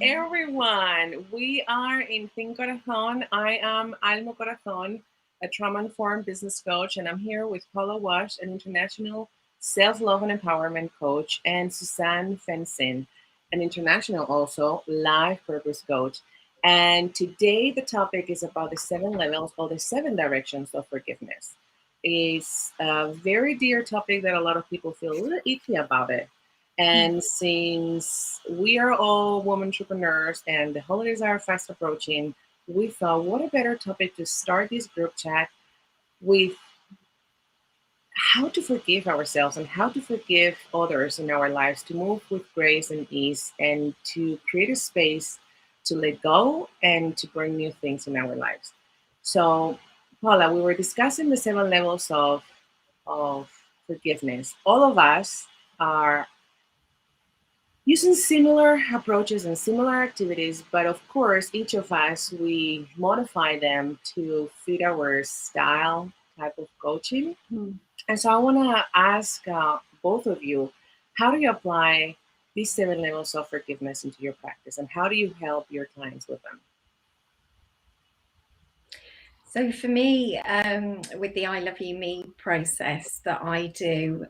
Everyone, we are in Think Corazon. I am Alma Corazon, a trauma-informed business coach, and I'm here with Paula Walsh, an international self-love and empowerment coach, and Suzanne Fensin, an international also life purpose coach. And today the topic is about the seven levels or the seven directions of forgiveness. It's a very dear topic that a lot of people feel a little icky about it, and since we are all women entrepreneurs and the holidays are fast approaching, we thought what a better topic to start this group chat with how to forgive ourselves and how to forgive others in our lives to move with grace and ease and to create a space to let go and to bring new things in our lives. So, Paula, we were discussing the seven levels of forgiveness. All of us are using similar approaches and similar activities, but of course, each of us, we modify them to fit our style type of coaching. Mm. And so I want to ask both of you, how do you apply these seven levels of forgiveness into your practice, and how do you help your clients with them? So for me, with the I Love You Me process that I do,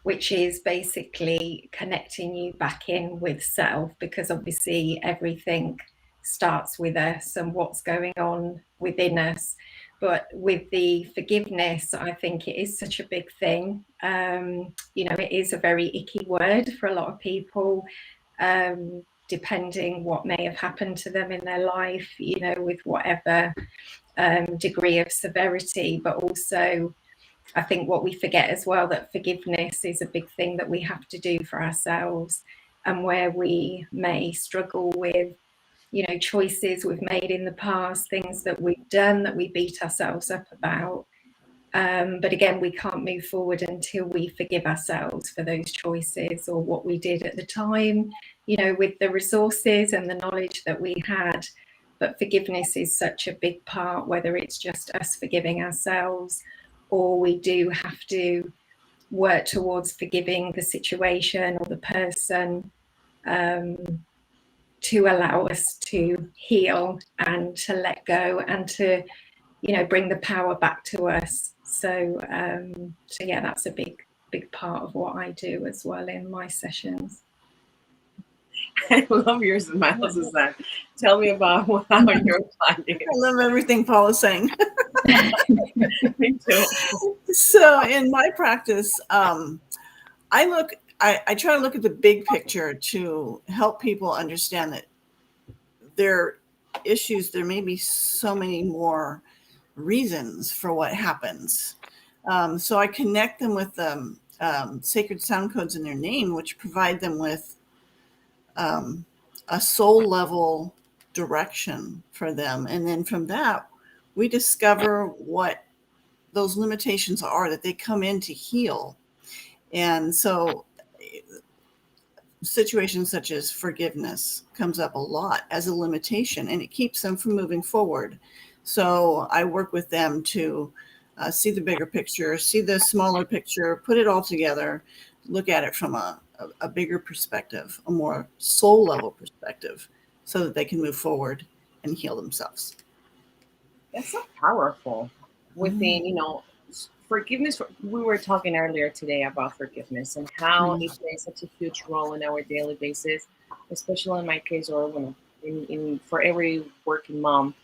which is basically connecting you back in with self, because obviously everything starts with us and what's going on within us. But with the forgiveness, I think it is such a big thing. It is a very icky word for a lot of people, depending what may have happened to them in their life, with whatever degree of severity. But also, I think what we forget as well, that forgiveness is a big thing that we have to do for ourselves, and where we may struggle with, choices we've made in the past, things that we've done that we beat ourselves up about. But again, we can't move forward until we forgive ourselves for those choices or what we did at the time, with the resources and the knowledge that we had. But forgiveness is such a big part, whether it's just us forgiving ourselves, or we do have to work towards forgiving the situation or the person, to allow us to heal and to let go and to, bring the power back to us. So yeah, that's a big part of what I do as well in my sessions. I love your smile, Suzanne. Tell me about how you're planning. I love everything Paula's saying. Me too. So in my practice, I try to look at the big picture to help people understand that their issues, there may be so many more reasons for what happens. So I connect them with sacred sound codes in their name, which provide them with a soul level direction for them. And then from that, we discover what those limitations are that they come in to heal. And so situations such as forgiveness comes up a lot as a limitation, and it keeps them from moving forward. So I work with them to see the bigger picture, see the smaller picture, put it all together, look at it from a bigger perspective, a more soul level perspective, so that they can move forward and heal themselves. That's so powerful. Within, forgiveness. We were talking earlier today about forgiveness and how it plays such a huge role in our daily basis, especially in my case, or for every working mom.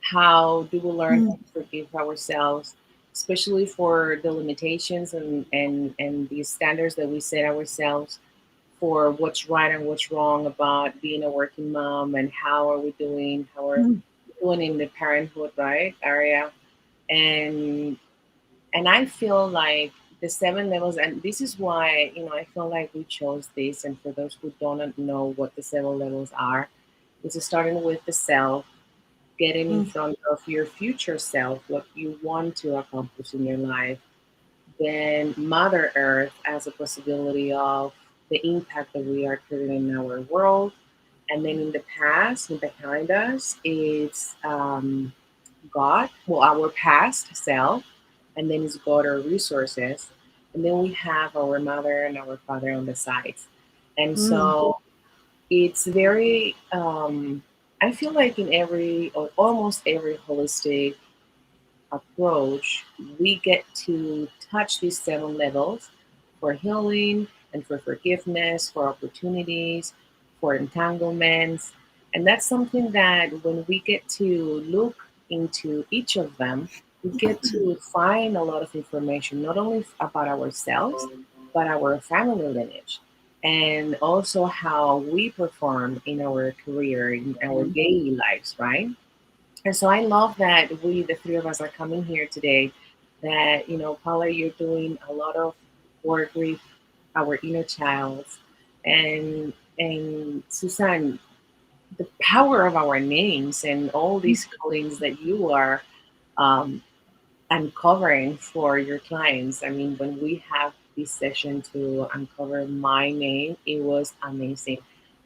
How do we learn how to forgive ourselves, especially for the limitations and the standards that we set ourselves for what's right and what's wrong about being a working mom, and how are we doing, how are we doing in the parenthood, right, area. And and I feel like the seven levels, and this is why, I feel like we chose this. And for those who don't know what the seven levels are, it's starting with the self, getting in front of your future self, what you want to accomplish in your life. Then Mother Earth as a possibility of the impact that we are creating in our world. And then in the past, and behind us, it's God, well, our past self, and then it's God, our resources, and then we have our mother and our father on the sides. And so it's very, I feel like in every or almost every holistic approach, we get to touch these 7 levels for healing and for forgiveness, for opportunities, for entanglements. And that's something that when we get to look into each of them, we get to find a lot of information, not only about ourselves, but our family lineage. And also how we perform in our career, in our daily lives, right? And so I love that we, the three of us, are coming here today. That, Paula, you're doing a lot of work with our inner child, and Suzanne, the power of our names and all these callings that you are um, uncovering for your clients. I mean, when we have this session to uncover my name, it was amazing.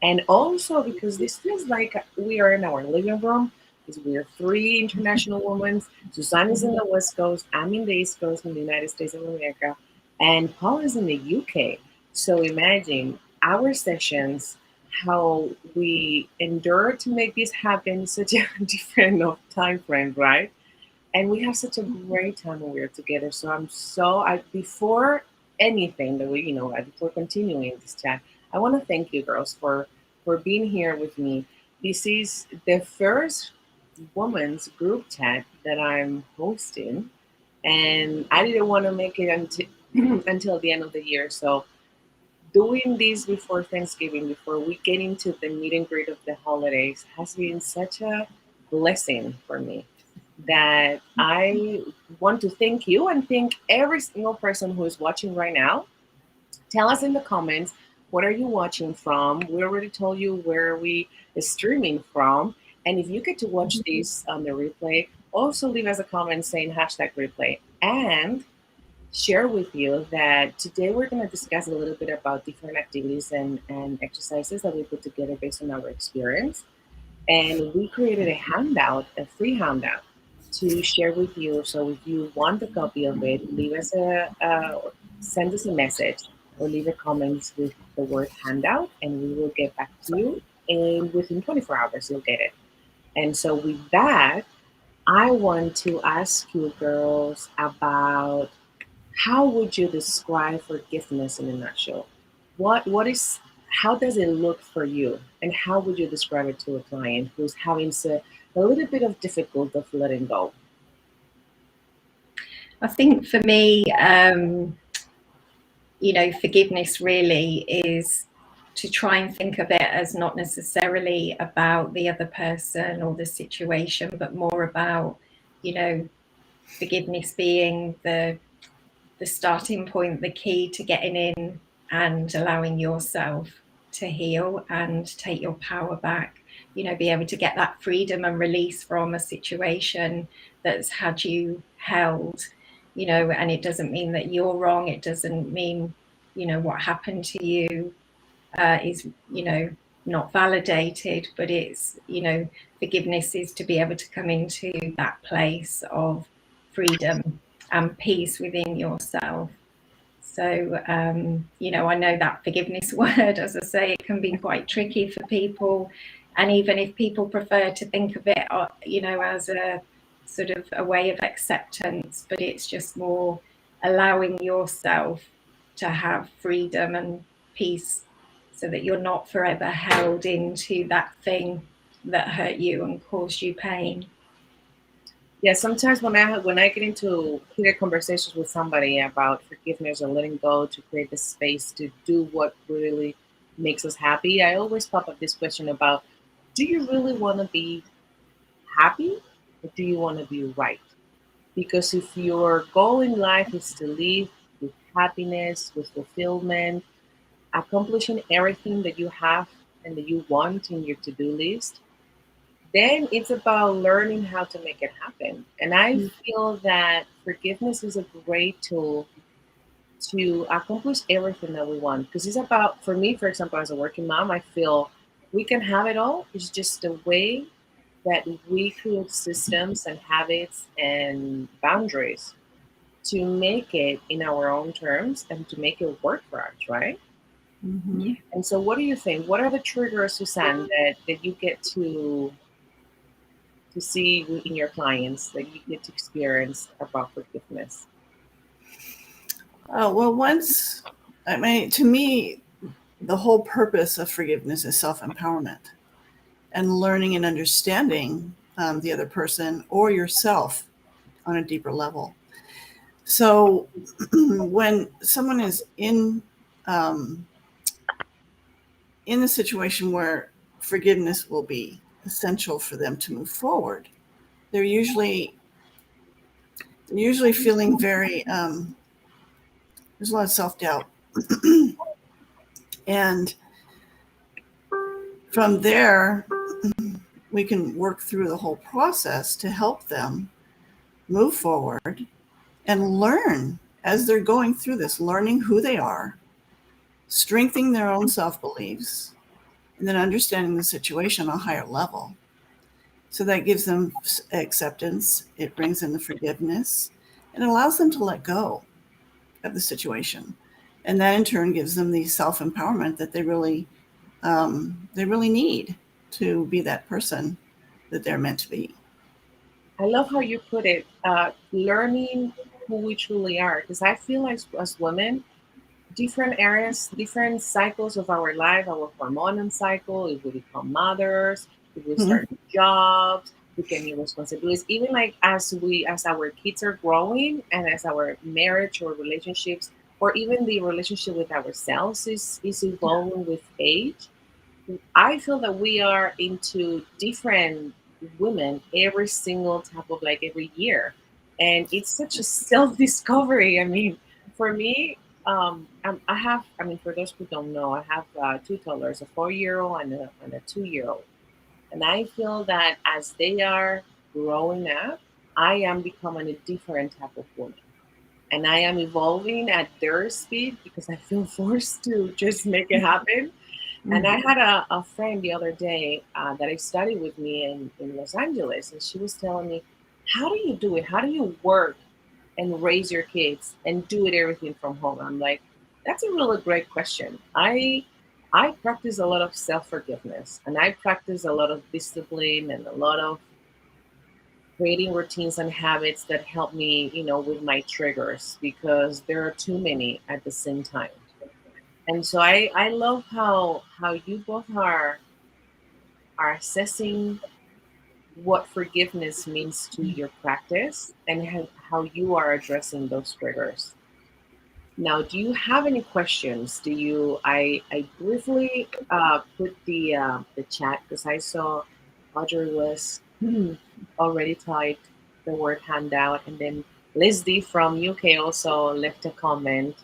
And also because this feels like we are in our living room, because we are three international women. Suzanne is in the West Coast, I'm in the East Coast in the United States of America, and Paul is in the UK. So imagine our sessions, how we endure to make this happen, such a different of time frame, right? And we have such a great time when we're together. So I before anything that we, before continuing this chat, I want to thank you girls for being here with me. This is the first women's group chat that I'm hosting, and I didn't want to make it until until the end of the year. So doing this before Thanksgiving, before we get into the meet and greet of the holidays, has been such a blessing for me that I want to thank you and thank every single person who is watching right now. Tell us in the comments, what are you watching from? We already told you where we is streaming from. And if you get to watch this on the replay, also leave us a comment saying hashtag replay. And share with you that today we're going to discuss a little bit about different activities and exercises that we put together based on our experience. And we created a handout, a free handout to share with you. So if you want a copy of it, leave us send us a message or leave a comment with the word handout, and we will get back to you. And within 24 hours, you'll get it. And so with that, I want to ask you girls about how would you describe forgiveness in a nutshell? What is how does it look for you, and how would you describe it to a client who's having a little bit of difficulty of letting go? I think for me, forgiveness really is to try and think of it as not necessarily about the other person or the situation, but more about, forgiveness being the starting point, the key to getting in and allowing yourself to heal and take your power back, be able to get that freedom and release from a situation that's had you held, and it doesn't mean that you're wrong. It doesn't mean, what happened to you is, not validated, but it's, forgiveness is to be able to come into that place of freedom and peace within yourself. So, I know that forgiveness word, as I say, it can be quite tricky for people. And even if people prefer to think of it, as a sort of a way of acceptance, but it's just more allowing yourself to have freedom and peace so that you're not forever held into that thing that hurt you and caused you pain. Yeah, sometimes when I get into heated conversations with somebody about forgiveness or letting go to create the space to do what really makes us happy, I always pop up this question about, do you really want to be happy, or do you want to be right? Because if your goal in life is to live with happiness, with fulfillment, accomplishing everything that you have and that you want in your to-do list, then it's about learning how to make it happen. And I feel that forgiveness is a great tool to accomplish everything that we want. Because it's about, for me, for example, as a working mom, I feel we can have it all. It's just the way that we create systems and habits and boundaries to make it in our own terms and to make it work for us, right? Mhm. And so what do you think? What are the triggers, Suzanne, that you get to see in your clients, that you get to experience about forgiveness? Well, to me, the whole purpose of forgiveness is self-empowerment and learning and understanding the other person or yourself on a deeper level. So when someone is in a situation where forgiveness will be essential for them to move forward, they're usually feeling very there's a lot of self-doubt. And from there, we can work through the whole process to help them move forward and learn as they're going through this, learning who they are, strengthening their own self-beliefs, and then understanding the situation on a higher level. So that gives them acceptance, it brings in the forgiveness, and allows them to let go of the situation. And that in turn gives them the self-empowerment that they really need to be that person that they're meant to be. I love how you put it, learning who we truly are. Because I feel like as women, different areas, different cycles of our life, our hormonal cycle, if we become mothers, if we Mhm. start jobs, we get new responsibilities. Even like as our kids are growing and as our marriage or relationships, or even the relationship with ourselves is evolving with age. I feel that we are into different women every single type of like every year. And it's such a self discovery. I mean, for me, I have, I mean, for those who don't know, I have two toddlers, a 4 year old and a 2 year old. And I feel that as they are growing up, I am becoming a different type of woman. And I am evolving at their speed because I feel forced to just make it happen. And I had a friend the other day that I studied with me in Los Angeles, and she was telling me, how do you do it? How do you work and raise your kids and do it everything from home? I'm like, that's a really great question. I practice a lot of self forgiveness, and I practice a lot of discipline and a lot of creating routines and habits that help me, with my triggers because there are too many at the same time. And so I love how you both are assessing what forgiveness means to your practice and how you are addressing those triggers. Now, do you have any questions? Do you? I briefly put the chat because I saw Audrey was already typed the word handout, and then Liz D from UK also left a comment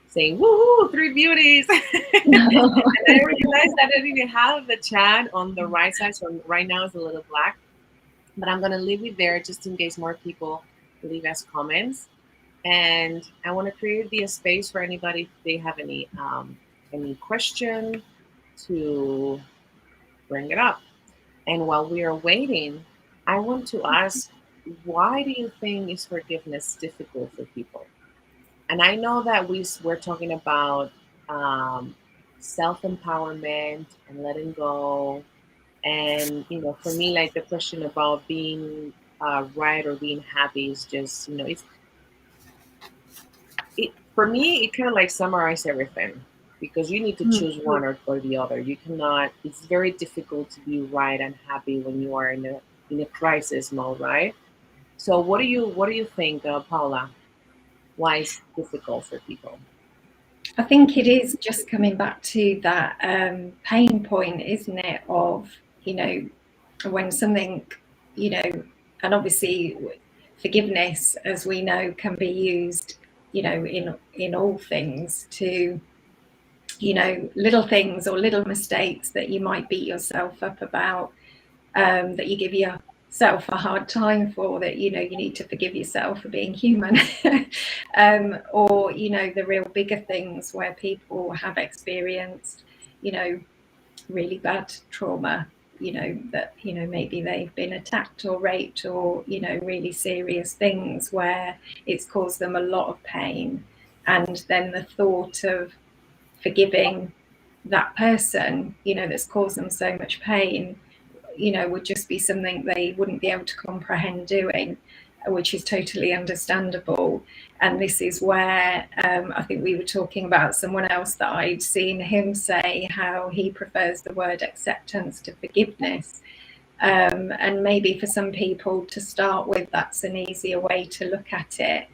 saying "Woohoo, three beauties!" And I realized that I didn't have the chat on the right side, so right now it's a little black. But I'm gonna leave it there just in case more people leave us comments. And I want to create the space for anybody if they have any question to bring it up. And while we are waiting, I want to ask, why do you think is forgiveness difficult for people? And I know that we're talking about um, self empowerment and letting go. And for me, like the question about being right or being happy is just for me, it kind of like summarize everything because you need to Mhm. choose one or the other. You cannot. It's very difficult to be right and happy when you are in a crisis mode, right? So, what do you think, Paula? Why is difficult for people? I think it is just coming back to that pain point, isn't it? Of, when something, and obviously forgiveness, as we know, can be used, in all things to, little things or little mistakes that you might beat yourself up about, that you give yourself a hard time for, that you need to forgive yourself for being human. Or the real bigger things where people have experienced really bad trauma, that maybe they've been attacked or raped, or really serious things where it's caused them a lot of pain, and then the thought of forgiving that person, you know, that's caused them so much pain, you know, would just be something they wouldn't be able to comprehend doing, which is totally understandable. And this is where I think we were talking about someone else that I'd seen him say how he prefers the word acceptance to forgiveness. And maybe for some people to start with, that's an easier way to look at it.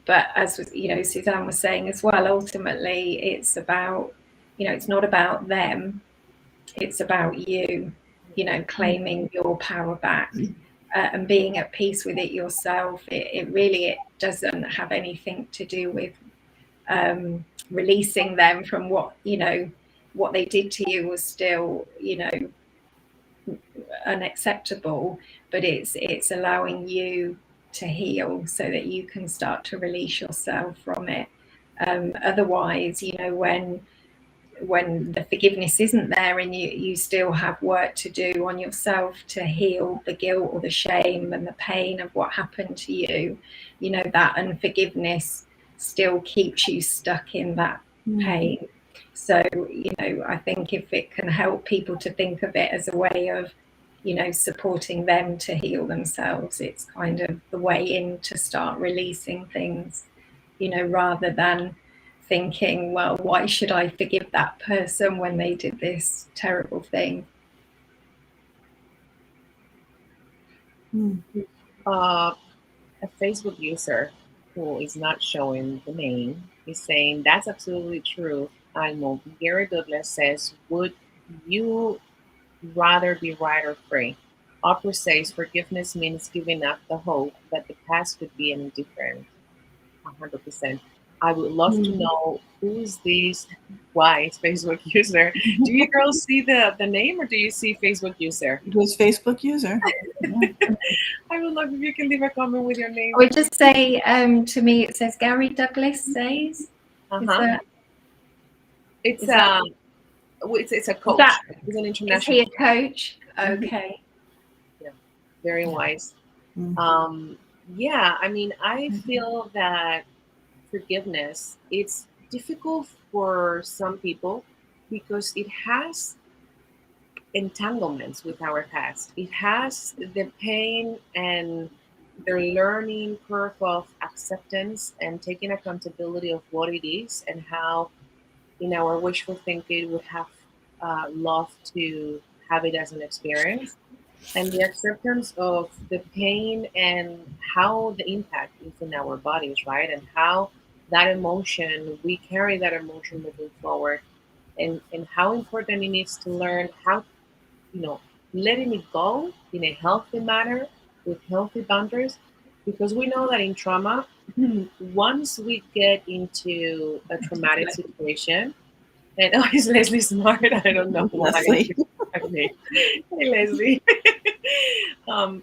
But as you know, Suzanne was saying as well, ultimately it's about, you know, it's not about them, it's about you, you know, claiming your power back and being at peace with it yourself. It really doesn't have anything to do with releasing them from what, you know, what they did to you was still, you know, unacceptable, but it's allowing you to heal so that you can start to release yourself from it. Otherwise, you know, when the forgiveness isn't there and you still have work to do on yourself to heal the guilt or the shame and the pain of what happened to you, you know, that unforgiveness still keeps you stuck in that pain. So, you know, I think if it can help people to think of it as a way of, you know, supporting them to heal themselves, it's kind of the way in to start releasing things, you know, rather than thinking, well, why should I forgive that person when they did this terrible thing? A Facebook user who is not showing the name is saying that's absolutely true. Almo, Gary Douglas says, would you rather be right or free? Oprah says forgiveness means giving up the hope that the past could be any different. 100%. I would love to know who is this wise Facebook user. Do you girls see the name or do you see Facebook user? It was Facebook user. I would love if you can leave a comment with your name. I would just say, to me, it says Gary Douglas says. Is that, it's is that, it's a coach. He's an international. Is he a coach? Okay. Yeah, very wise. Mm-hmm. Yeah, I mean, I feel that forgiveness, it's difficult for some people because it has entanglements with our past. It has the pain and the learning curve of acceptance and taking accountability of what it is and how, in our wishful thinking, would have loved to have it as an experience. And the acceptance of the pain and how the impact is in our bodies, right? And how that emotion, we carry that emotion moving forward, and how important it is to learn how, you know, letting it go in a healthy manner with healthy boundaries, because we know that in trauma, once we get into a traumatic situation, and oh, is Leslie smart? I don't know why. Leslie. Okay. Hey, Leslie. um,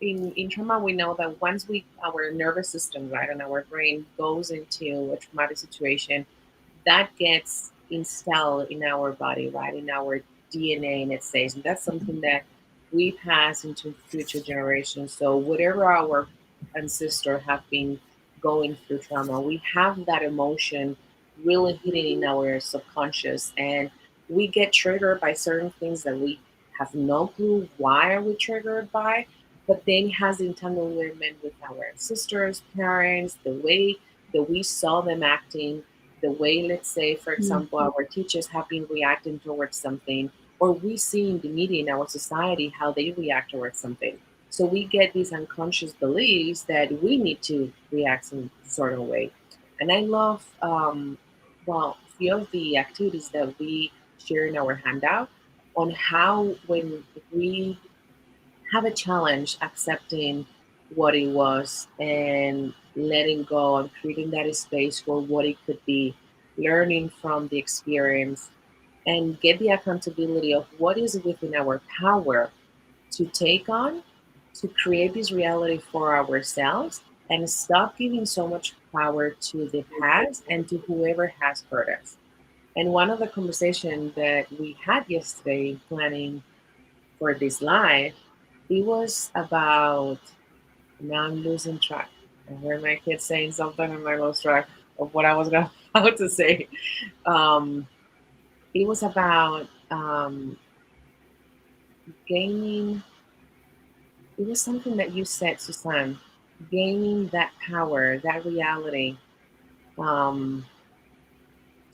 in trauma, we know that once our nervous system, right, and our brain goes into a traumatic situation, that gets installed in our body, right, in our DNA, and it says, and that's something that we pass into future generations. So whatever our ancestors have been going through trauma, we have that emotion really hitting in our subconscious, and we get triggered by certain things that we have no clue why are we triggered by, but then it has entanglement with our sisters, parents, the way that we saw them acting, the way, let's say, for example, our teachers have been reacting towards something, or we see in the media in our society how they react towards something. So we get these unconscious beliefs that we need to react some sort of way. And I love, well, a few of the activities that we share in our handout on how when we have a challenge accepting what it was and letting go and creating that space for what it could be, learning from the experience, and get the accountability of what is within our power to take on, to create this reality for ourselves, and stop giving so much power to the past and to whoever has hurt us. And one of the conversations that we had yesterday planning for this live, it was about, now I'm losing track. I heard my kids saying something and I lost track of what I was about to say. it was about gaining. It was something that you said, Suzanne, gaining that power, that reality, um,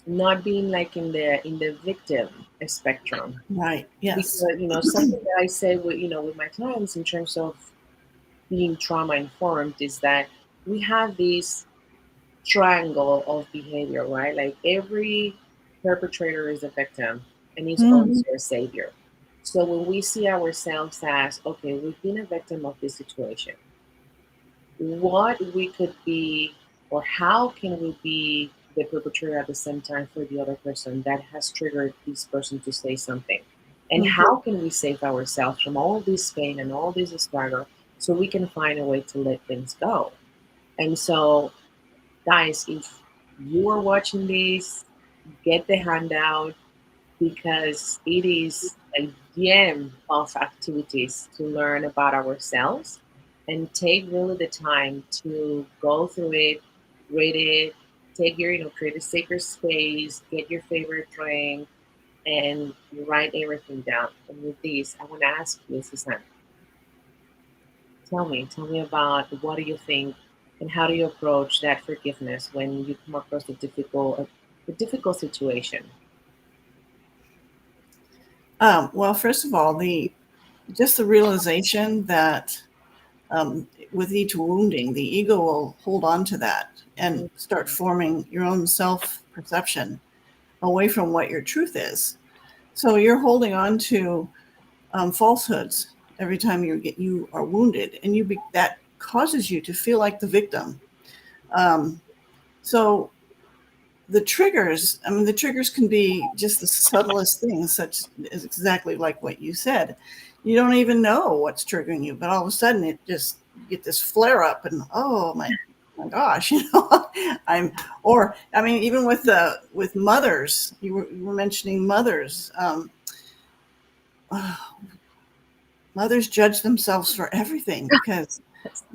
not being like in the victim spectrum. Right. Yes. Because something that I say with with my clients in terms of being trauma informed is that we have this triangle of behavior, right? Like every perpetrator is a victim and is Mhm. also a savior. So when we see ourselves as, okay, we've been a victim of this situation, what we could be, or how can we be the perpetrator at the same time for the other person that has triggered this person to say something? And Mhm. how can we save ourselves from all this pain and all this struggle so we can find a way to let things go? And so, guys, if you are watching this, get the handout because it is a gem of activities to learn about ourselves and take really the time to go through it, read it, take your, create a sacred space, get your favorite drink, and write everything down. And with this, I want to ask you, Suzanne, tell me about what do you think and how do you approach that forgiveness when you come across a difficult situation? Well, first of all, the just the realization that with each wounding, the ego will hold on to that and start forming your own self perception away from what your truth is. So you're holding on to falsehoods every time you are wounded, and that causes you to feel like the victim. Um, so the triggers, I mean, the triggers can be just the subtlest things, such as exactly like what you said. You don't even know what's triggering you, but all of a sudden it just you get this flare up, and oh my gosh, or I mean, even with mothers, you were mentioning mothers. Mothers judge themselves for everything because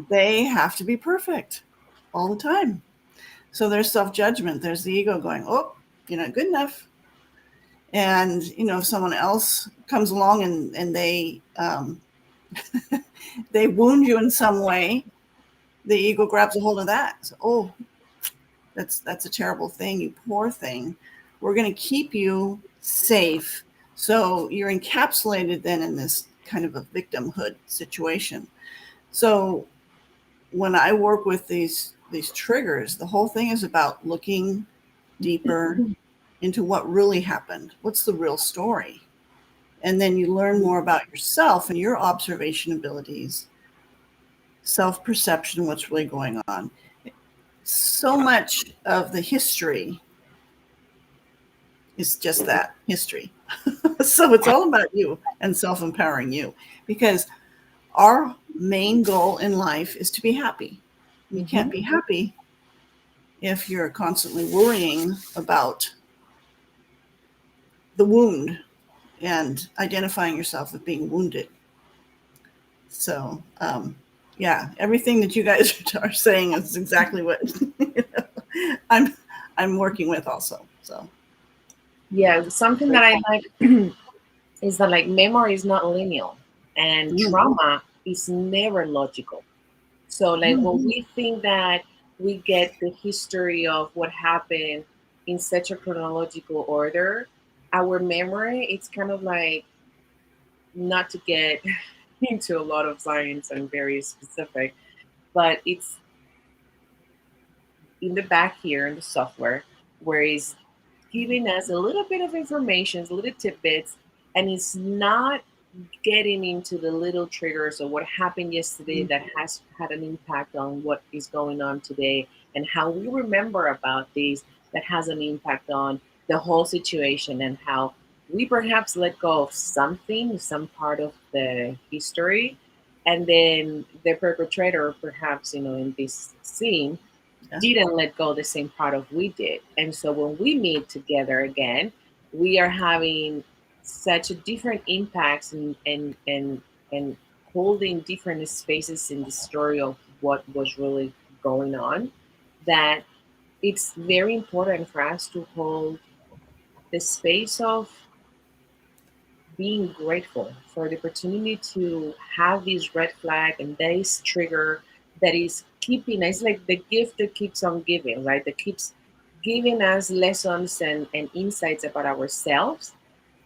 they have to be perfect all the time. So there's self judgment. There's the ego going, oh, you're not good enough. And if someone else comes along and they they wound you in some way, the ego grabs a hold of that. So, oh, that's a terrible thing, you poor thing. We're going to keep you safe. So you're encapsulated then in this kind of a victimhood situation. So when I work with these triggers, the whole thing is about looking deeper into what really happened. What's the real story? And then you learn more about yourself and your observation abilities, self-perception, what's really going on. So much of the history is just that, history. So it's all about you and self-empowering you, because our main goal in life is to be happy. You Mm-hmm. can't be happy if you're constantly worrying about the wound and identifying yourself as being wounded. So, yeah, everything that you guys are saying is exactly what I'm I'm working with also. So, Yeah, something that great. I like is that like memory is not linear and Mm. trauma is never logical. So like when we think that we get the history of what happened in such a chronological order, our memory it's kind of like not to get into a lot of science and very specific, but it's in the back here in the software where it's giving us a little bit of information, little tidbits, and it's not getting into the little triggers of what happened yesterday that has had an impact on what is going on today and how we remember about these that has an impact on the whole situation and how we perhaps let go of something, some part of the history, and then the perpetrator, perhaps, in this scene, Yeah. didn't let go the same part of we did. And so when we meet together again, we are having such a different impacts and holding different spaces in the story of what was really going on, that it's very important for us to hold the space of being grateful for the opportunity to have this red flag and this trigger that is keeping, it's like the gift that keeps on giving, right? That keeps giving us lessons and insights about ourselves.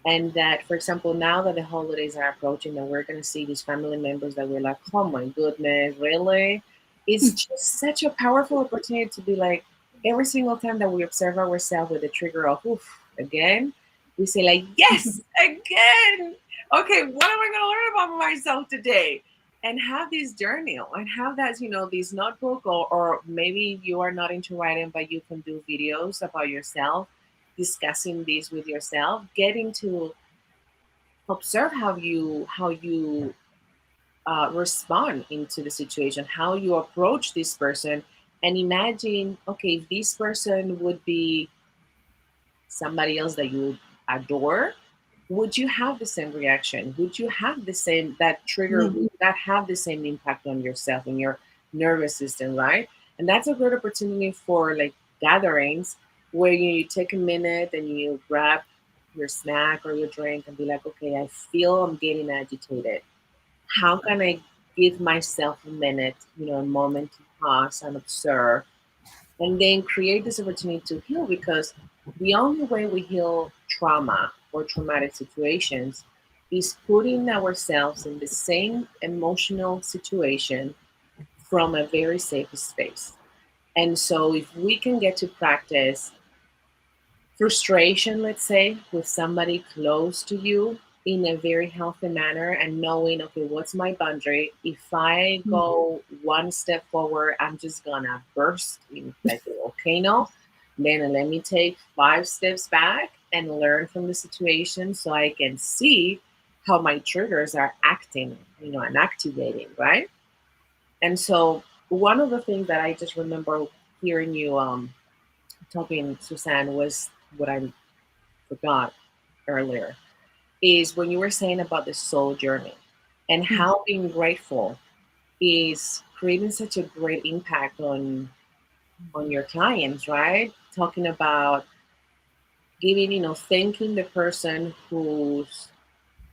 And that, for example, now that the holidays are approaching and we're going to see these family members that we're like, oh my goodness, really? It's just such a powerful opportunity to be like, every single time that we observe ourselves with the trigger of, oof, again, we say like, yes, again. Okay, what am I going to learn about myself today? And have this journal and have that, this notebook, or maybe you are not into writing, but you can do videos about yourself, discussing this with yourself, getting to observe how you respond into the situation, how you approach this person, and imagine, okay, if this person would be somebody else that you adore, would you have the same reaction? Would you have the same, that trigger, would that have the same impact on yourself and your nervous system, right? And that's a great opportunity for like gatherings where you take a minute and you grab your snack or your drink and be like, okay, I feel I'm getting agitated. How can I give myself a minute, a moment to pause and observe, and then create this opportunity to heal? Because the only way we heal trauma or traumatic situations is putting ourselves in the same emotional situation from a very safe space. And so if we can get to practice frustration, let's say, with somebody close to you in a very healthy manner, and knowing, okay, what's my boundary? If I go one step forward, I'm just gonna burst in like a volcano. Then let me take 5 steps back and learn from the situation so I can see how my triggers are acting, and activating, right? And so one of the things that I just remember hearing you talking, Suzanne, was what I forgot earlier, is when you were saying about the soul journey and how being grateful is creating such a great impact on your clients, right? Talking about giving, thanking the person whose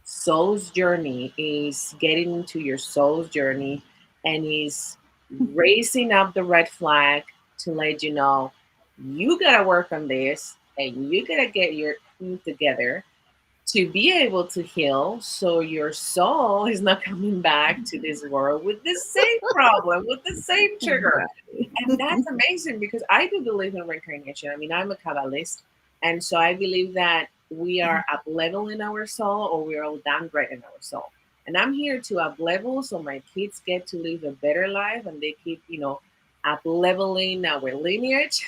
soul's journey is getting into your soul's journey and is raising up the red flag to let you know you gotta work on this and you gotta get your thing together to be able to heal, so your soul is not coming back to this world with the same problem, with the same trigger. And that's amazing, because I do believe in reincarnation. I mean, I'm a Kabbalist, and so I believe that we are up level in our soul, or we are all downgrade in our soul. And I'm here to up level so my kids get to live a better life, and they keep, up leveling our lineage.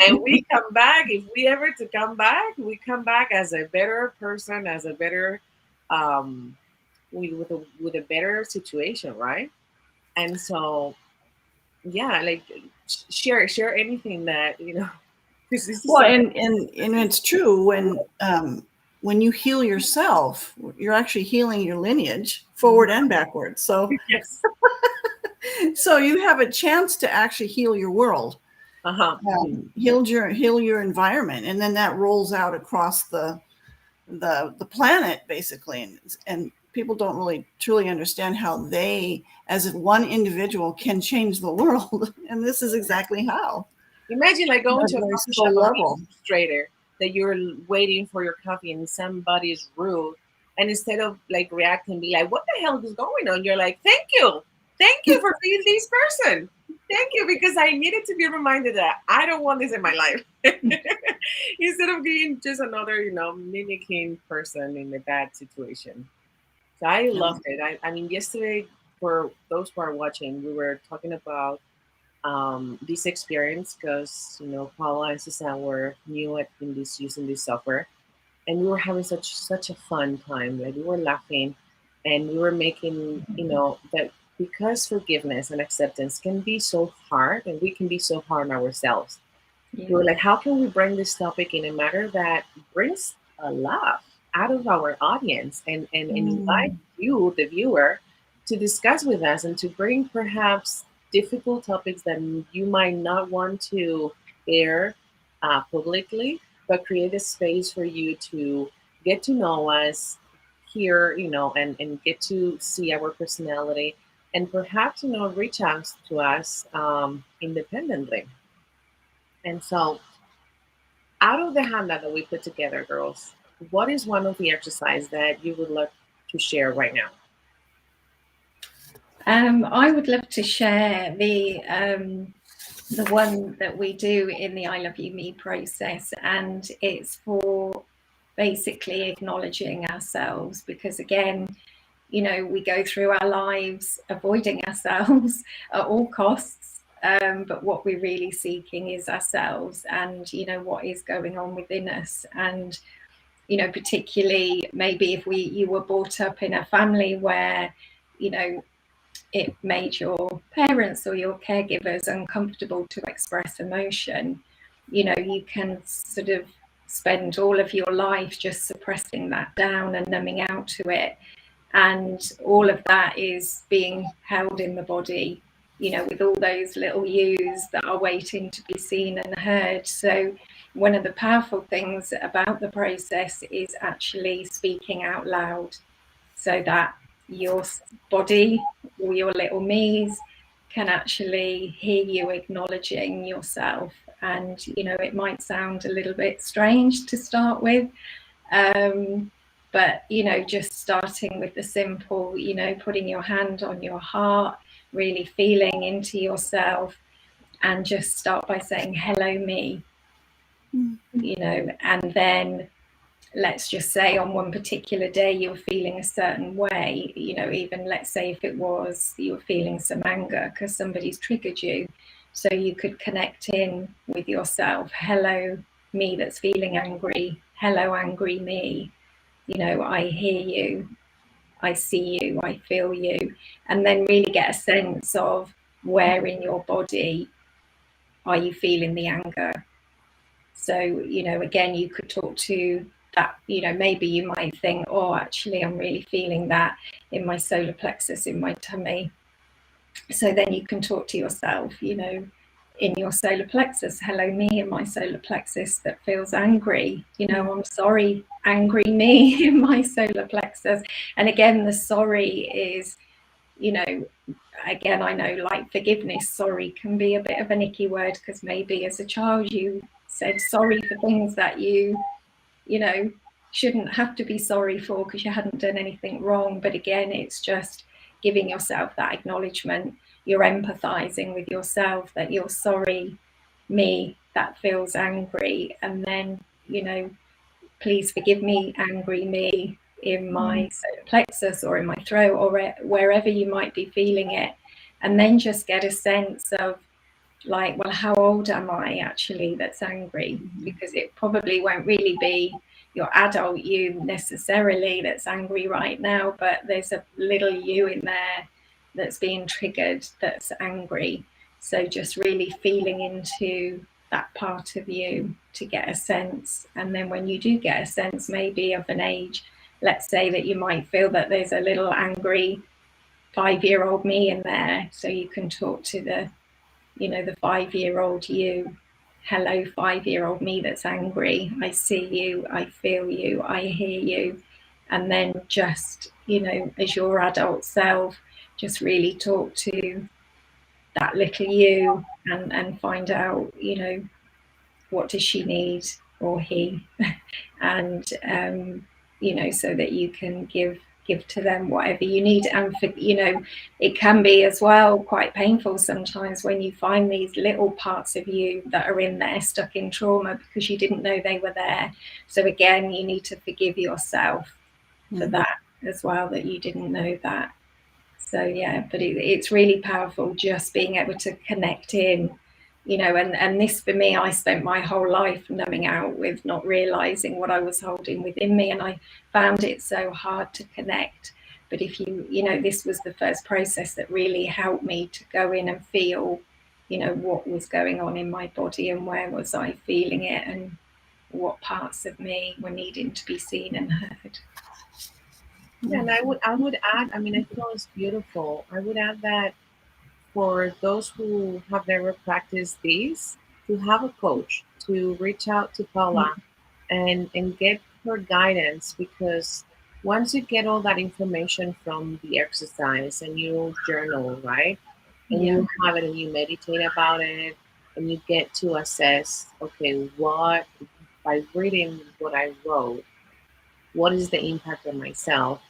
And we come back, if we ever to come back, we come back as a better person, as a better with a better situation, right? And so, yeah, like share anything that, this is Well, something. and it's true, when you heal yourself, you're actually healing your lineage forward and backwards. So Yes. so you have a chance to actually heal your world, heal your environment, and then that rolls out across the planet, basically. And people don't really truly understand how they, as one individual, can change the world. And this is exactly how. Imagine like going to a Very coffee soul shop and being level. frustrated that you're waiting for your coffee and somebody is rude. And instead of like reacting, be like, what the hell is going on? You're like, thank you. Thank you for being this person. Thank you, because I needed to be reminded that I don't want this in my life. Instead of being just another, mimicking person in a bad situation. So I loved it. I mean, yesterday, for those who are watching, we were talking about this experience because Paula and Suzanne were new at in this using this software, and we were having such a fun time. Like, we were laughing, and we were making that, because forgiveness and acceptance can be so hard, and we can be so hard on ourselves. We were like, how can we bring this topic in a manner that brings a laugh out of our audience, and invite you, the viewer, to discuss with us and to bring perhaps difficult topics that you might not want to air publicly, but create a space for you to get to know us here, and get to see our personality, and perhaps, reach out to us independently. And so, out of the handout that we put together, girls, what is one of the exercise that you would love to share right now? I would love to share the one that we do in the I Love You Me process, and it's for basically acknowledging ourselves, because again, we go through our lives avoiding ourselves at all costs, but what we're really seeking is ourselves, and what is going on within us. And particularly maybe if you were brought up in a family where it made your parents or your caregivers uncomfortable to express emotion, you can sort of spend all of your life just suppressing that down and numbing out to it. And all of that is being held in the body, with all those little yous that are waiting to be seen and heard. So one of the powerful things about the process is actually speaking out loud, so that your body or your little me's can actually hear you acknowledging yourself. And it might sound a little bit strange to start with, but just starting with the simple, putting your hand on your heart, really feeling into yourself, and just start by saying hello me. And then let's just say on one particular day you're feeling a certain way, even let's say if it was you were feeling some anger because somebody's triggered you, so you could connect in with yourself. Hello me that's feeling angry. Hello angry me. I hear you, I see you, I feel you. And then really get a sense of where in your body are you feeling the anger. So, again, you could talk to that, maybe you might think, oh, actually, I'm really feeling that in my solar plexus, in my tummy. So then you can talk to yourself, in your solar plexus, hello me in my solar plexus that feels angry, I'm sorry, angry me in my solar plexus. And again, the sorry is, again, I know like forgiveness, sorry can be a bit of an icky word, because maybe as a child you said sorry for things that you shouldn't have to be sorry for because you hadn't done anything wrong. But again, it's just giving yourself that acknowledgement. You're empathizing with yourself that you're sorry me that feels angry, and then please forgive me angry me in my solar plexus or in my throat or wherever you might be feeling it. And then just get a sense of like, well, how old am I actually that's angry? Because it probably won't really be your adult you necessarily that's angry right now, but there's a little you in there that's being triggered, that's angry. So just really feeling into that part of you to get a sense. And then when you do get a sense maybe of an age, let's say that you might feel that there's a little angry 5-year-old me in there, so you can talk to the 5-year-old you. Hello 5-year-old me that's angry, I see you, I feel you, I hear you. And then just as your adult self, just really talk to that little you and find out what does she need, or he, and so that you can give to them whatever you need. And for it can be as well quite painful sometimes when you find these little parts of you that are in there stuck in trauma because you didn't know they were there. So again, you need to forgive yourself for that as well, that you didn't know that. So yeah, but it's really powerful just being able to connect in, and this for me, I spent my whole life numbing out with not realizing what I was holding within me, and I found it so hard to connect. But if this was the first process that really helped me to go in and feel, what was going on in my body and where was I feeling it and what parts of me were needing to be seen and heard. Yeah, and I would add, I feel it's beautiful. I would add that for those who have never practiced these, to have a coach, to reach out to Paula and get her guidance, because once you get all that information from the exercise and you journal, right? And Yeah. you have it and you meditate about it and you get to assess, okay, what, by reading what I wrote, what is the impact on myself?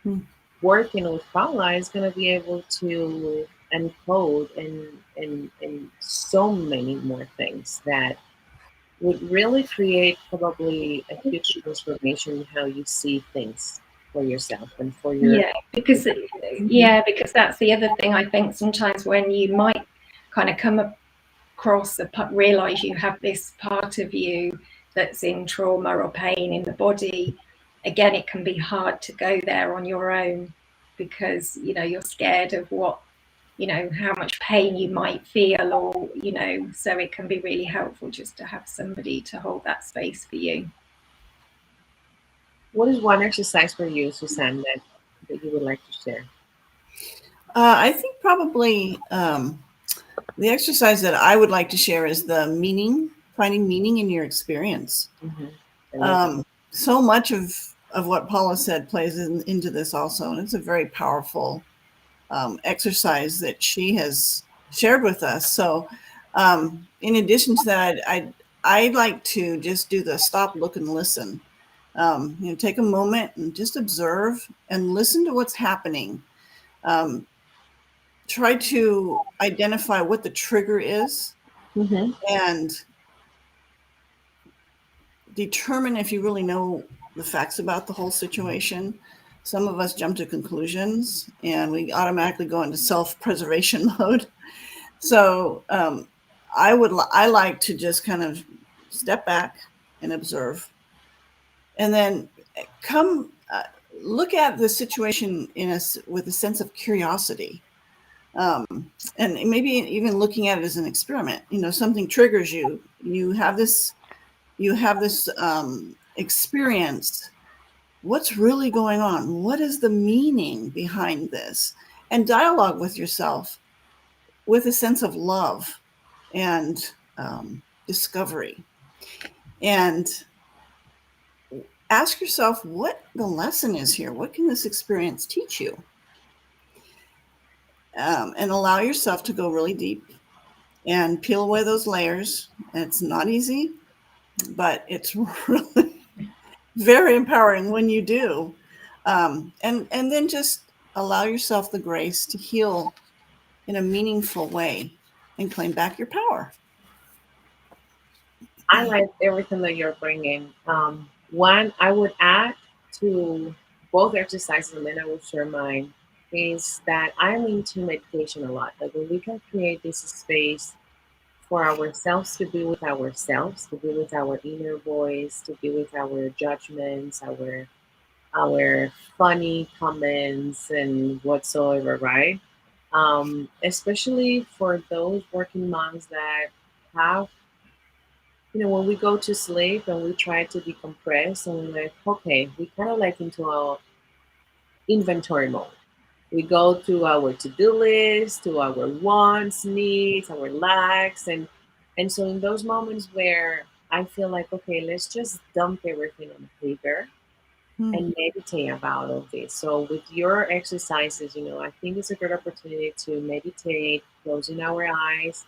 Hmm. Working with Paula is going to be able to encode and so many more things that would really create probably a huge transformation in how you see things for yourself and for your. Yeah, because that's the other thing. I think sometimes when you might kind of come across realize you have this part of you that's in trauma or pain in the body, again, it can be hard to go there on your own, because you're scared of what, how much pain you might feel, or so it can be really helpful just to have somebody to hold that space for you. What is one exercise for you, Suzanne, that you would like to share? I think probably the exercise that I would like to share is finding meaning in your experience. Mm-hmm. So much of what Paula said plays into this also, and it's a very powerful exercise that she has shared with us. So, in addition to that, I like to just do the stop, look, and listen. Take a moment and just observe and listen to what's happening. Try to identify what the trigger is Mm-hmm. and determine if you really know the facts about the whole situation. Some of us jump to conclusions and we automatically go into self-preservation mode. So I like to just kind of step back and observe, and then come look at the situation with a sense of curiosity, and maybe even looking at it as an experiment. Something triggers you. You have this experience. What's really going on? What is the meaning behind this? And dialogue with yourself with a sense of love and discovery. And ask yourself what the lesson is here. What can this experience teach you? And allow yourself to go really deep and peel away those layers. And it's not easy, but it's really very empowering when you do. And then just allow yourself the grace to heal in a meaningful way and claim back your power. I like everything that you're bringing. One, I would add to both exercises, and then I will share mine, is that I'm into meditation a lot. Like when we can create this space for ourselves to be with ourselves, to be with our inner voice, to be with our judgments, our funny comments and whatsoever, right? Especially for those working moms that have, when we go to sleep and we try to decompress and we're like, okay, we kind of like into our inventory mode. We go to our to-do list, to our wants, needs, our lacks, and so in those moments where I feel like, okay, let's just dump everything on paper and meditate about all this. So with your exercises, I think it's a good opportunity to meditate, closing our eyes,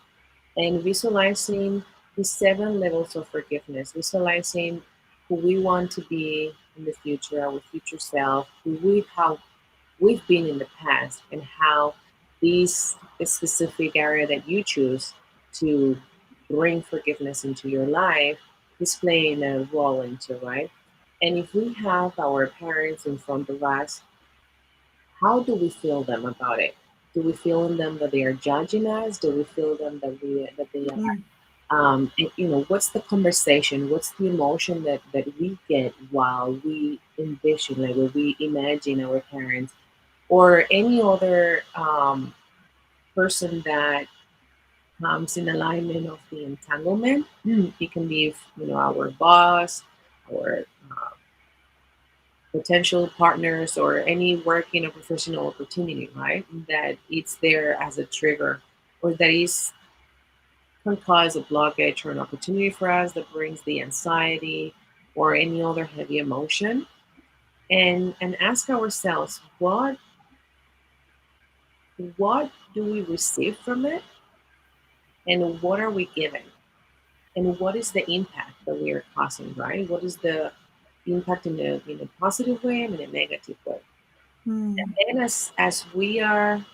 and visualizing the 7 levels of forgiveness, visualizing who we want to be in the future, our future self, how we've been in the past, and how this specific area that you choose to bring forgiveness into your life is playing a role into, right? And if we have our parents in front of us, how do we feel them about it? Do we feel in them that they are judging us? Do we feel them that they are and, what's the conversation, what's the emotion that we get while we envision, like when we imagine our parents or any other person that comes in alignment of the entanglement. It can be, our boss or potential partners or any work in a professional opportunity, right? That it's there as a trigger, or that is can cause a blockage or an opportunity for us that brings the anxiety or any other heavy emotion, and ask ourselves, what do we receive from it, and what are we giving, and what is the impact that we are causing, right? What is the impact in a positive way and in a negative way? And then as we are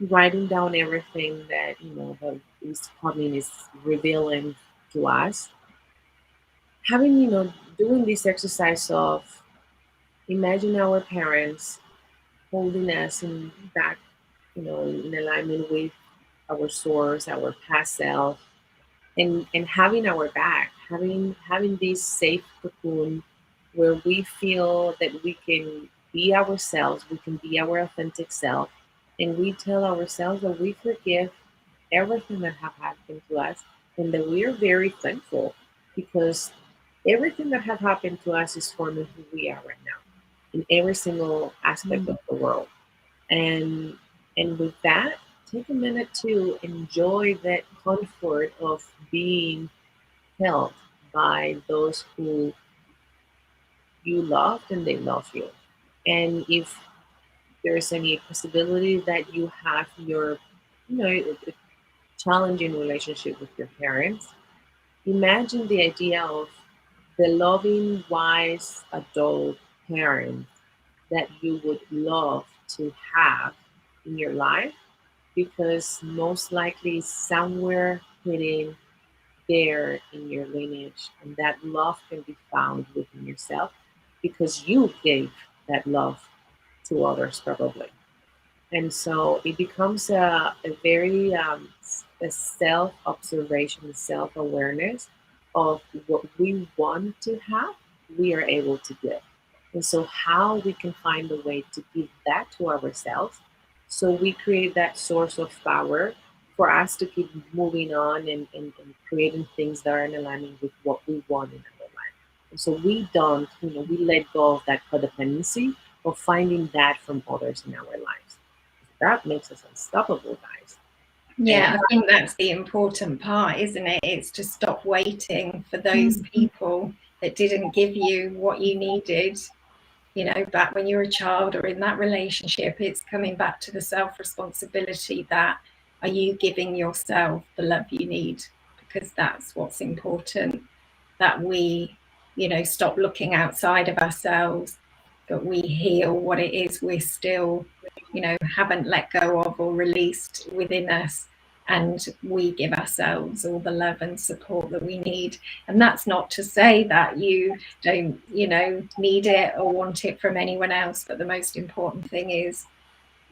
writing down everything that that is coming, is revealing to us, having doing this exercise of imagine our parents holding us in back, in alignment with our source, our past self, and having our back, having this safe cocoon where we feel that we can be ourselves, we can be our authentic self, and we tell ourselves that we forgive everything that have happened to us, and that we are very thankful because everything that have happened to us is forming who we are right now in every single aspect of the world. And with that, take a minute to enjoy that comfort of being held by those who you loved and they love you. And if there's any possibility that you have your, a challenging relationship with your parents, imagine the idea of the loving, wise adult parent that you would love to have in your life, because most likely somewhere hidden there in your lineage, and that love can be found within yourself because you gave that love to others probably. And so it becomes a very a self-observation, self-awareness of what we want to have, we are able to give. And so how we can find a way to give that to ourselves, so we create that source of power for us to keep moving on and creating things that are in alignment with what we want in our life. And so we don't, we let go of that codependency of finding that from others in our lives. That makes us unstoppable, guys. Yeah, I think that's the important part, isn't it? It's to stop waiting for those people that didn't give you what you needed, back when you were a child or in that relationship. It's coming back to the self-responsibility that, are you giving yourself the love you need? Because that's what's important, that we, stop looking outside of ourselves, but we heal what it is we're still, haven't let go of or released within us. And we give ourselves all the love and support that we need. And that's not to say that you don't, need it or want it from anyone else. But the most important thing is,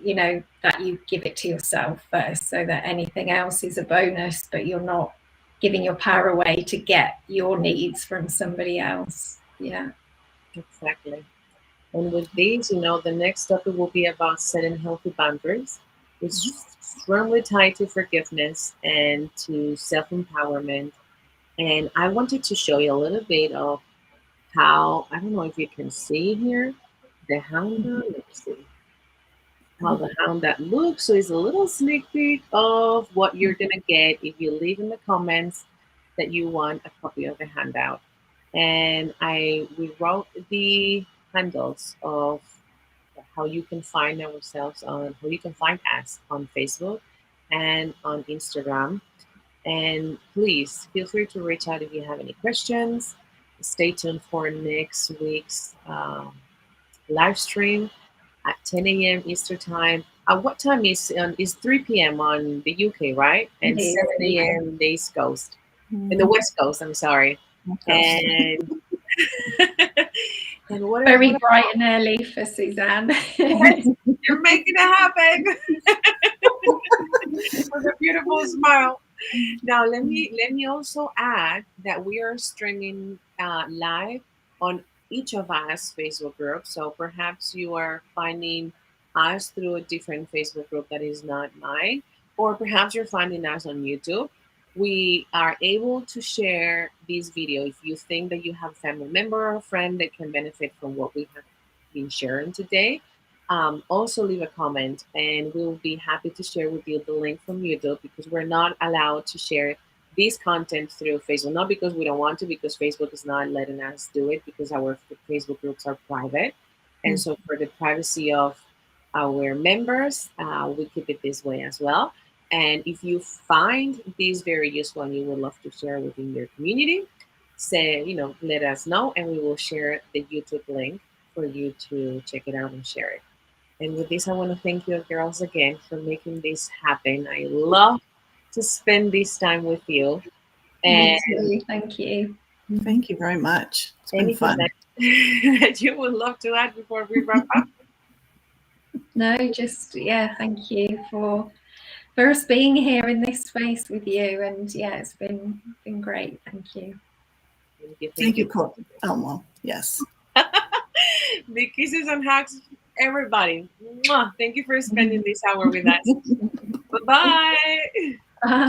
that you give it to yourself first, so that anything else is a bonus, but you're not giving your power away to get your needs from somebody else. Yeah. Exactly. And with these, the next topic will be about setting healthy boundaries. It's strongly tied to forgiveness and to self empowerment. And I wanted to show you a little bit of how, I don't know if you can see here, the hound. Let me see how the hound that looks. So it's a little sneak peek of what you're going to get if you leave in the comments that you want a copy of the handout. And we wrote the handles of how you can find ourselves on, how you can find us on Facebook and on Instagram. And please feel free to reach out if you have any questions. Stay tuned for next week's live stream at 10 a.m. Eastern time. What time is 3 p.m. on the UK, right? And 7 a.m. in the East Coast, in the West Coast. I'm sorry. And and what very bright and early for Suzanne. You're making it happen with a beautiful smile. Now let me also add that we are streaming live on each of us Facebook groups. So perhaps you are finding us through a different Facebook group that is not mine, or perhaps you're finding us on YouTube. We are able to share this video if you think that you have a family member or a friend that can benefit from what we have been sharing today. Also leave a comment and we'll be happy to share with you the link from YouTube, because we're not allowed to share this content through Facebook, not because we don't want to, because Facebook is not letting us do it because our Facebook groups are private. And so for the privacy of our members, we keep it this way as well. And if you find this very useful and you would love to share within your community, say, let us know and we will share the YouTube link for you to check it out and share it. And with this, I want to thank you girls again for making this happen. I love to spend this time with you. And thank you. Thank you very much. It's been anything fun. that you would love to add before we wrap up? No, just thank you for us being here in this space with you, and it's been great. Thank you. Thank you, Elmo. Yes. Big kisses and hugs, everybody. Mwah. Thank you for spending this hour with us. Bye-bye.